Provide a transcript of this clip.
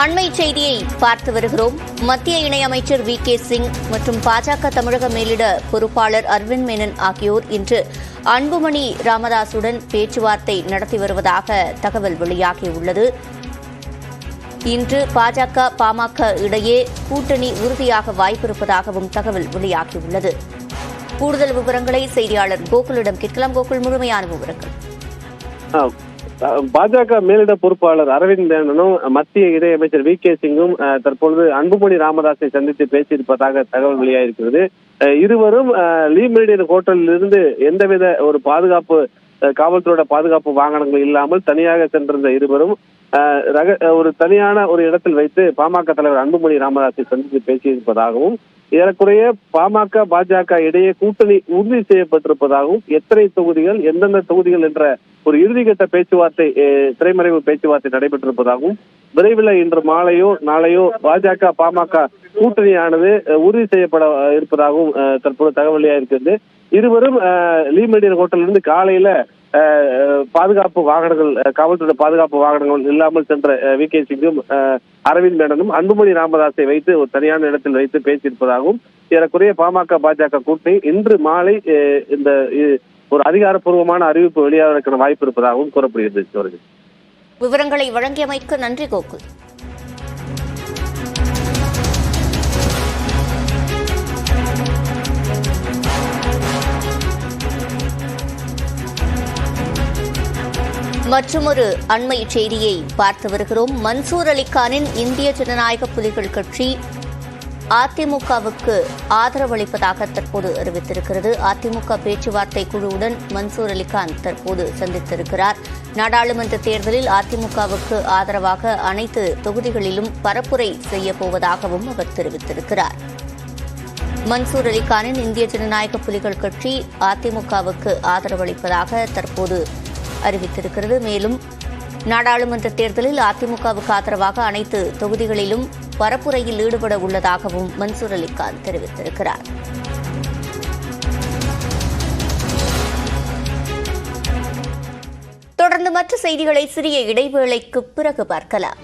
அண்மை செய்தியை பார்த்து வருகிறோம். மத்திய இணையமைச்சர் வி.கே. சிங் மற்றும் பாஜக தமிழக மேலிட பொறுப்பாளர் அரவிந்த் மேனன் ஆகியோர் இன்று அன்புமணி ராமதாசுடன் பேச்சுவார்த்தை நடத்தி வருவதாக தகவல் வெளியாகியுள்ளது. இன்று பாஜக பாமக இடையே கூட்டணி உறுதியாக வாய்ப்பிருப்பதாகவும் தகவல் வெளியாகியுள்ளது. கூடுதல் விவரங்களை செய்தியாளர் கோகுலிடம் கேட்கலாம். கோகுல், முழுமையான விவரங்கள். பாஜக மேலிட பொறுப்பாளர் அரவிந்த் மேனனும் மத்திய இணையமைச்சர் வி.கே. சிங்கும் தற்பொழுது அன்புமணி ராமதாஸை சந்தித்து பேசியிருப்பதாக தகவல் வெளியாகிருக்கிறது. இருவரும் லீ மெரிடியன் ஹோட்டலில் இருந்து எந்தவித ஒரு பாதுகாப்பு காவல்துறையோட பாதுகாப்பு வாகனங்கள் இல்லாமல் தனியாக சென்றிருந்த இருவரும் ஒரு தனியான ஒரு இடத்தில் வைத்து பாமக தலைவர் அன்புமணி ராமதாஸை சந்தித்து பேசியிருப்பதாகவும், ஏறக்குறைய பாமக பாஜக இடையே கூட்டணி உறுதி செய்யப்பட்டிருப்பதாகவும், எத்தனை தொகுதிகள் எந்தெந்த தொகுதிகள் என்ற ஒரு இறுதிக்கட்ட பேச்சுவார்த்தை திரைமறைவு பேச்சுவார்த்தை நடைபெற்றிருப்பதாகவும், விரைவில் இன்று மாலையோ நாளையோ பாஜக பாமக கூட்டணியானது உறுதி செய்யப்பட இருப்பதாகவும் தற்போது தகவல் வெளியாகிருக்கிறது. இருவரும் லீ மெரிடியன் ஹோட்டலிலிருந்து காலையில பாதுகாப்பு வாகனங்கள் காவல்துறை பாதுகாப்பு வாகனங்கள் இல்லாமல் சென்ற வி.கே. சிங்கும் அரவிந்த் மேனனும் அன்புமணி ராமதாஸை வைத்து ஒரு தனியான இடத்தில் வைத்து பேசியிருப்பதாகவும், ஏறக்குறைய பாமக பாஜக கூட்டணி இன்று மாலை இந்த ஒரு அதிகாரப்பூர்வமான அறிவிப்பு வெளியாவதற்கான வாய்ப்பு இருப்பதாகவும் கூறப்படுகிறது. விவரங்களை வழங்கியமைக்கு நன்றி கோகுல். மற்றொரு அண்மை செய்தியை பார்த்து வருகிறோம். மன்சூர் அலிகானின் இந்திய ஜனநாயக புலிகள் கட்சி அதிமுகவுக்கு ஆதரவளிப்பதாக தற்போது அறிவித்திருக்கிறது. அதிமுக பேச்சுவார்த்தை குழுவுடன் மன்சூர் அலிகான் தற்போது சந்தித்திருக்கிறார். நாடாளுமன்ற தேர்தலில் அதிமுகவுக்கு ஆதரவாக அனைத்து தொகுதிகளிலும் பரப்புரை செய்யப்போவதாகவும் அவர் தெரிவித்திருக்கிறார். மன்சூர் அலிகானின் இந்திய ஜனநாயக புலிகள் கட்சி அதிமுகவுக்கு ஆதரவளிப்பதாக தற்போது அறிவித்திருக்கிறது. மேலும் நாடாளுமன்ற தேர்தலில் அதிமுகவுக்கு ஆதரவாக அனைத்து தொகுதிகளிலும் பரப்புரையில் ஈடுபட உள்ளதாகவும் மன்சூர் அலிகான் தெரிவித்திருக்கிறார். தொடர்ந்து மற்ற செய்திகளை சிறிய இடைவேளைக்கு பிறகு பார்க்கலாம்.